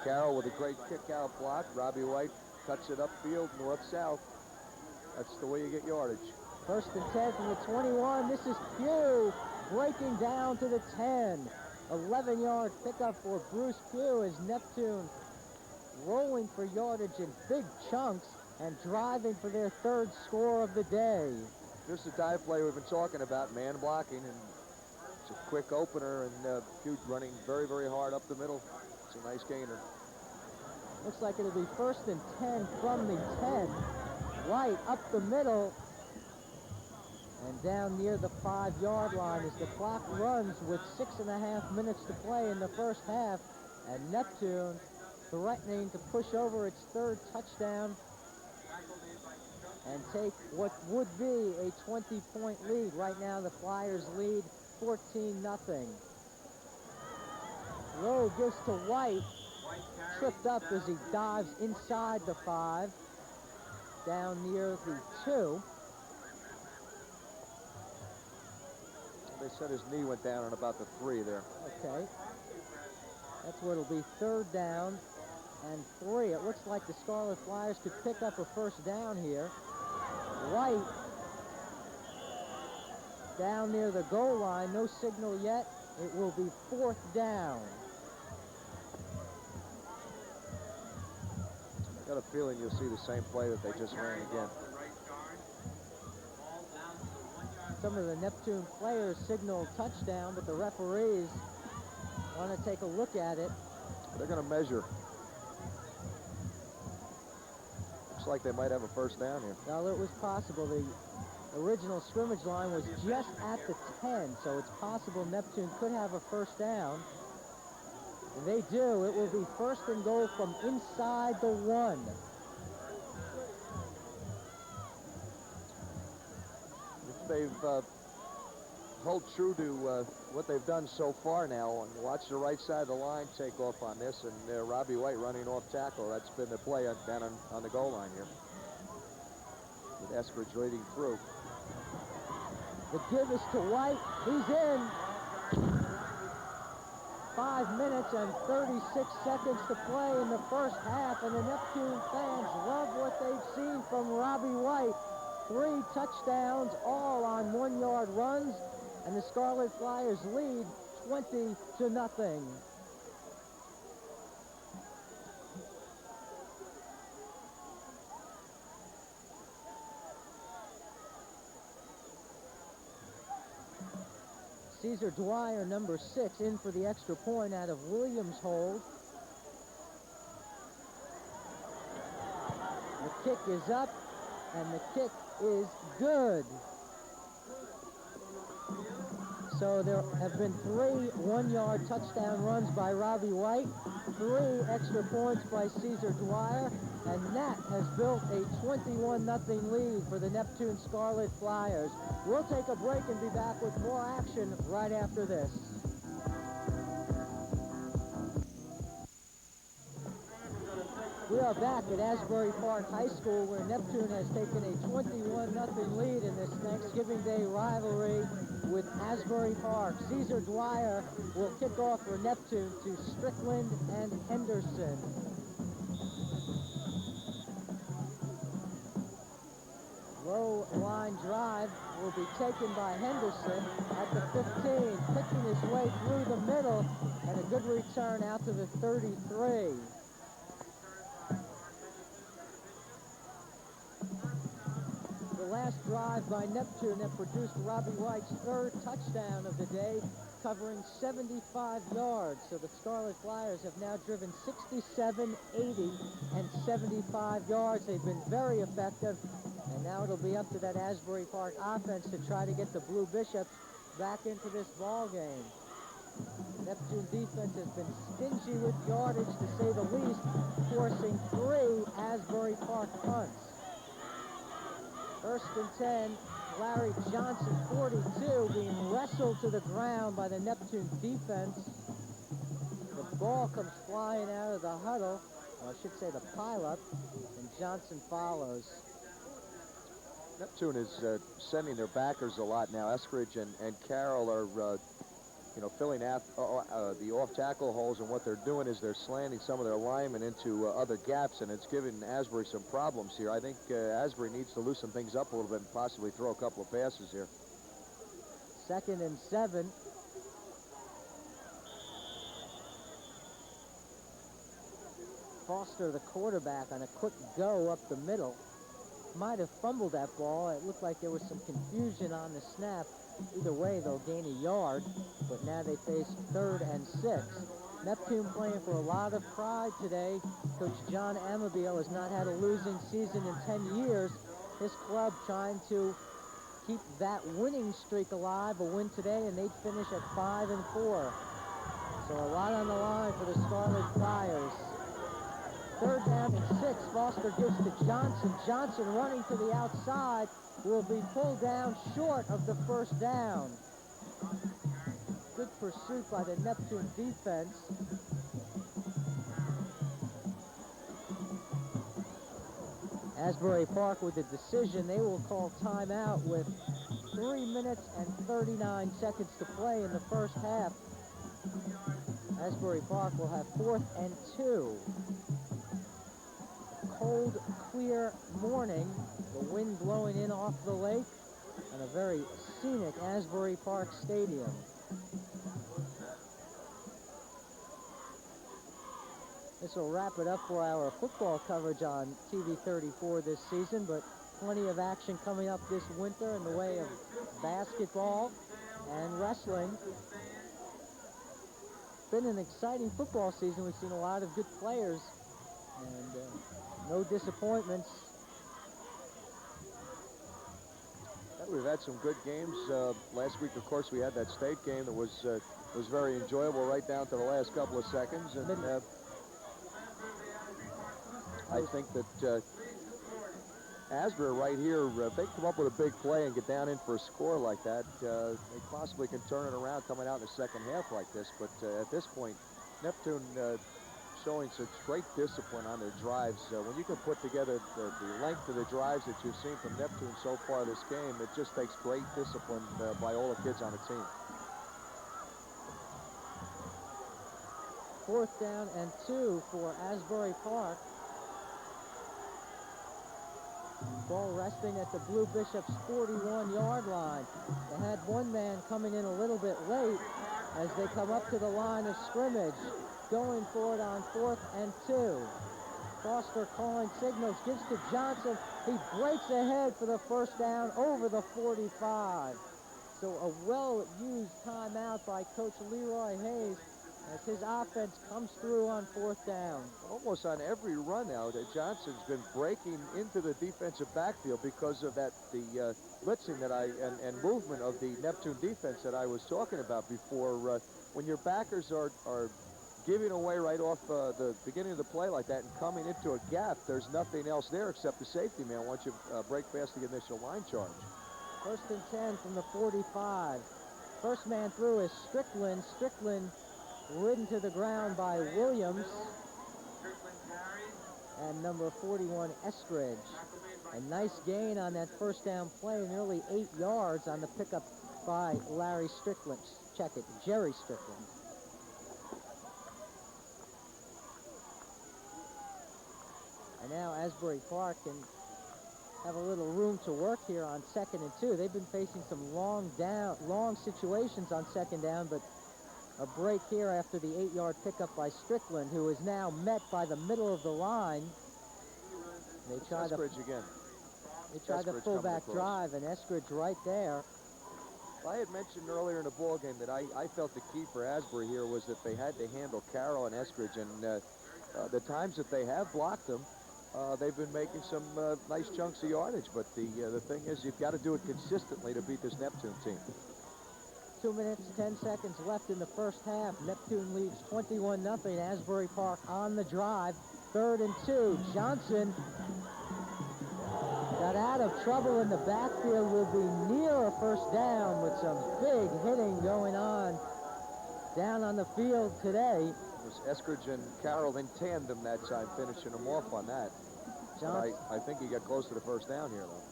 Carroll with a great kick-out block. Robbie White cuts it upfield, north-south. That's the way you get yardage. 1st and 10 from the 21. This is Pugh breaking down to the 10. 11-yard pickup for Bruce Pugh as Neptune rolling for yardage in big chunks and driving for their 3rd score of the day. Here's the dive play we've been talking about, man blocking, and it's a quick opener, and Pugh running very, very hard up the middle. It's a nice gainer. Looks like it'll be 1st and 10 from the 10. White up the middle and down near the 5-yard line as the clock runs with 6.5 minutes to play in the 1st half, and Neptune threatening to push over its 3rd touchdown and take what would be a 20-point lead. Right now the Flyers lead 14-0. Lowe gives to White, tripped up as he dives inside the 5, down near the 2. They said his knee went down on about the 3 there. Okay. That's what it'll be, 3rd down and 3. It looks like the Scarlet Flyers could pick up a 1st down here. White down near the goal line, no signal yet. It will be 4th down. I got a feeling you'll see the same play that they just ran again. Some of the Neptune players signal touchdown, but the referees want to take a look at it. They're going to measure. Looks like they might have a 1st down here. Well, it was possible. The original scrimmage line was just at the 10, so it's possible Neptune could have a 1st down. And they do. It will be 1st and goal from inside the 1. If they've hold true to what they've done so far now, and watch the right side of the line take off on this, and Robbie White running off tackle. That's been the play down on the goal line here, with Asbury leading through. The give is to White. He's in. 5 minutes and 36 seconds to play in the 1st half, and the Neptune fans love what they've seen from Robbie White. 3 touchdowns, all on 1-yard runs, and the Scarlet Flyers lead 20-0. Caesar Dwyer, number 6, in for the extra point out of Williams' hold. The kick is up, and the kick is good. So there have been 3 1-yard touchdown runs by Robbie White, 3 extra points by Caesar Dwyer, and that has built a 21-0 lead for the Neptune Scarlet Flyers. We'll take a break and be back with more action right after this. We are back at Asbury Park High School, where Neptune has taken a 21-0 lead in this Thanksgiving Day rivalry with Asbury Park. Caesar Dwyer will kick off for Neptune to Strickland and Henderson. Low line drive will be taken by Henderson at the 15, picking his way through the middle, and a good return out to the 33. The last drive by Neptune that produced Robbie White's 3rd touchdown of the day, covering 75 yards. So the Scarlet Flyers have now driven 67, 80, and 75 yards. They've been very effective, and now it'll be up to that Asbury Park offense to try to get the Blue Bishops back into this ball game. Neptune defense has been stingy with yardage, to say the least, forcing 3 Asbury Park punts. 1st and 10, Larry Johnson, 42, being wrestled to the ground by the Neptune defense. The ball comes flying out of the huddle, or I should say the pileup, and Johnson follows. Neptune is sending their backers a lot now. Eskridge and Carroll are you know, filling out the off-tackle holes, and what they're doing is they're slanting some of their linemen into other gaps, and it's giving Asbury some problems here. I think Asbury needs to loosen things up a little bit and possibly throw a couple of passes here. 2nd and 7. Foster, the quarterback, on a quick go up the middle, might have fumbled that ball. It looked like there was some confusion on the snap. Either way, they'll gain a yard, but now they face 3rd and 6. Neptune playing for a lot of pride today. Coach John Amabile has not had a losing season in 10 years. His club trying to keep that winning streak alive. A win today, and they'd finish at 5 and 4. So a lot on the line for the Scarlet Flyers. 3rd down and 6. Foster gives to Johnson. Johnson running to the outside will be pulled down short of the 1st down. Good pursuit by the Neptune defense. Asbury Park with the decision. They will call timeout with 3 minutes and 39 seconds to play in the 1st half. Asbury Park will have 4th and 2. Cold, clear morning, the wind blowing in off the lake, and a very scenic Asbury Park Stadium. This will wrap it up for our football coverage on TV 34 this season, but plenty of action coming up this winter in the way of basketball and wrestling. Been an exciting football season. We've seen a lot of good players, and no disappointments. We've had some good games. Last week, of course, we had that state game that was very enjoyable right down to the last couple of seconds. And I think that Asbury right here, if they come up with a big play and get down in for a score like that, they possibly can turn it around coming out in the 2nd half like this. But at this point, Neptune showing such great discipline on their drives. When you can put together the length of the drives that you've seen from Neptune so far this game, it just takes great discipline by all the kids on the team. 4th down and 2 for Asbury Park. Ball resting at the Blue Bishops' 41-yard line. They had one man coming in a little bit late as they come up to the line of scrimmage, going for it on 4th and 2. Foster calling signals, gives to Johnson. He breaks ahead for the 1st down over the 45. So a well-used timeout by Coach Leroy Hayes as his offense comes through on 4th down. Almost on every run now, Johnson's been breaking into the defensive backfield because of the blitzing that and movement of the Neptune defense that I was talking about before. When your backers are giving away right off the beginning of the play like that and coming into a gap, there's nothing else there except the safety man once you break past the initial line charge. 1st and 10 from the 45. First man through is Strickland. Strickland ridden to the ground by Williams and number 41 Eskridge. A nice gain on that 1st down play, nearly 8 yards on the pickup by Larry Strickland. Check it, Jerry Strickland. And now Asbury Park can have a little room to work here on 2nd and 2. They've been facing some long situations on 2nd down, but a break here after the 8-yard pickup by Strickland, who is now met by the middle of the line. They try the fullback drive, and Eskridge right there. I had mentioned earlier in the ball game that I felt the key for Asbury here was that they had to handle Carroll and Eskridge, and the times that they have blocked them, they've been making some nice chunks of yardage. But the thing is, you've got to do it consistently to beat this Neptune team. 2 minutes, 10 seconds left in the 1st half. Neptune leads 21-0. Asbury Park on the drive. 3rd and 2. Johnson got out of trouble in the backfield, will be near a 1st down with some big hitting going on down on the field today. It was Eskridge and Carroll in tandem that time, finishing them off on that. I think he got close to the 1st down here, though.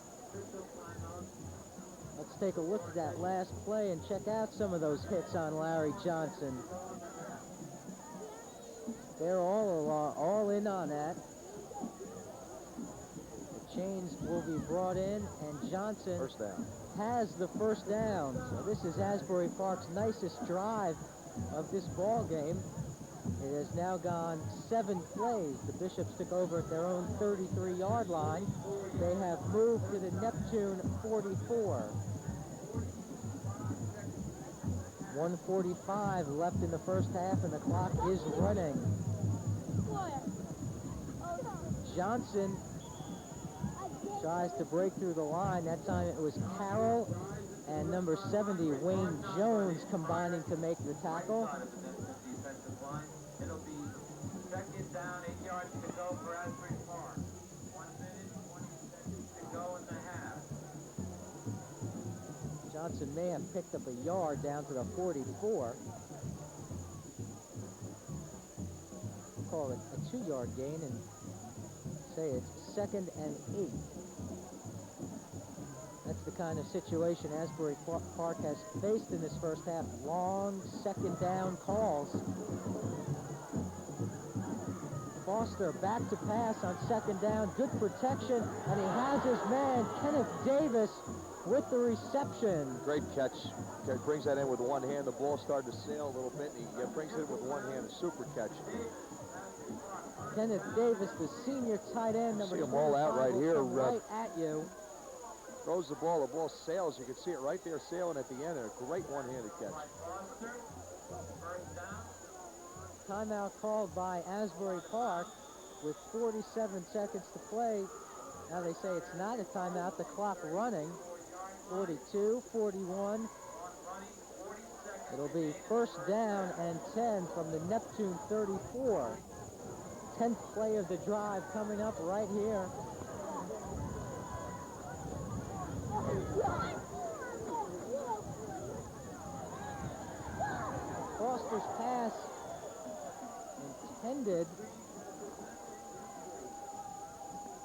Let's take a look at that last play and check out some of those hits on Larry Johnson. They're all in on that. The chains will be brought in, and Johnson First down. has the first down. So this is Asbury Park's nicest drive of this ball game. It has now gone 7 plays. The Bishops took over at their own 33-yard line. They have moved to the Neptune 44. 1:45 left in the first half, and the clock is running. Johnson tries to break through the line. That time it was Carroll and number 70, Wayne Jones, combining to make the tackle. It'll be second down, 8 yards to go for Asbury Park. 1 minute, 20 seconds to go in the half. Johnson may have picked up a yard down to the 44. Call it a 2-yard gain and say it's 2nd and 8. That's the kind of situation Asbury Park has faced in this first half. Long second down calls. Foster back to pass on second down. Good protection, and he has his man, Kenneth Davis, with the reception. Great catch. Brings that in with one hand. The ball started to sail a little bit, and he brings it in with one hand. A super catch. Kenneth Davis, the senior tight end, number 25, see him roll out right here. Right at you. Throws the ball sails. You can see it right there sailing at the end, and a great one-handed catch. Timeout called by Asbury Park with 47 seconds to play. Now they say it's not a timeout, the clock running. 42, 41. It'll be first down and 10 from the Neptune 34. 10th play of the drive coming up right here. Foster's pass intended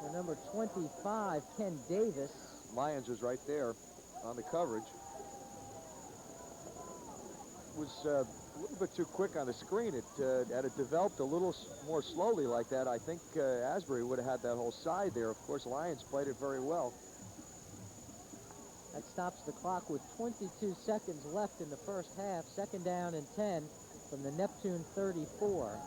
for number 25, Ken Davis. Lyons is right there on the coverage. Was a little bit too quick on the screen. Had it developed a little more slowly like that, I think Asbury would have had that whole side there. Of course, Lyons played it very well. That stops the clock with 22 seconds left in the first half. Second down and 10 from the Neptune 34.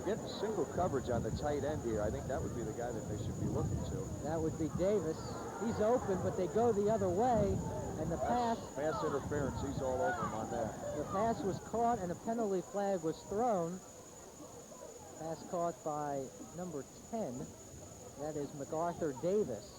Get single coverage on the tight end here. I think that would be the guy that they should be looking to. That would be Davis. He's open, but they go the other way, and the pass interference. He's all over him on that. The pass was caught, and a penalty flag was thrown. Pass caught by number 10. That is MacArthur Davis.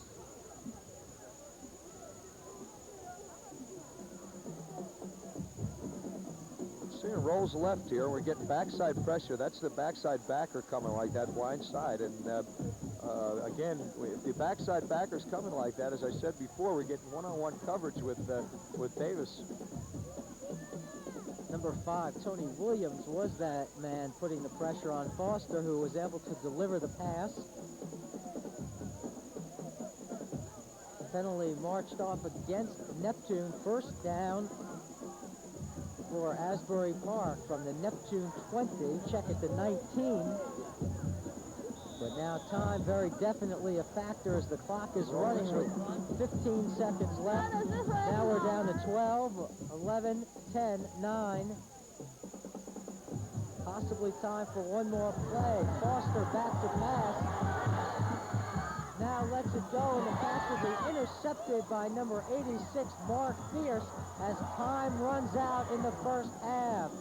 Seeing rolls left here. We're getting backside pressure. That's the backside backer coming like that, blind side. And again, if the backside backer's coming like that, as I said before, we're getting one-on-one coverage with Davis. Number 5, Tony Williams, was that man putting the pressure on Foster, who was able to deliver the pass. Penalty marched off against Neptune. First down for Asbury Park from the Neptune 20. Check at the 19. But now time very definitely a factor as the clock is running with 15 seconds left. Now we're down to 12, 11, 10, 9. Possibly time for one more play. Foster back to pass. Now lets it go, and the pass will be intercepted by number 86, Mark Fierce, as time runs out in the first half.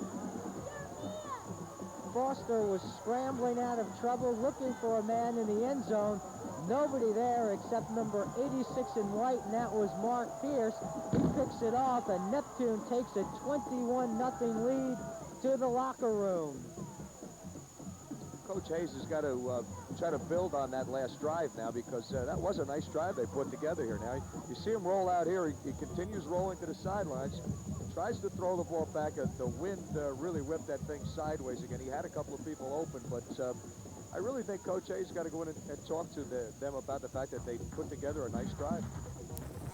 Foster was scrambling out of trouble, looking for a man in the end zone. Nobody there except number 86 in white, and that was Mark Fierce. He picks it off, and Neptune takes a 21-0 lead to the locker room. Coach Hayes has got to try to build on that last drive now, because that was a nice drive they put together here. Now, you see him roll out here. He continues rolling to the sidelines. Tries to throw the ball back. The wind really whipped that thing sideways again. He had a couple of people open, but I really think Coach Hayes got to go in and talk to them about the fact that they put together a nice drive.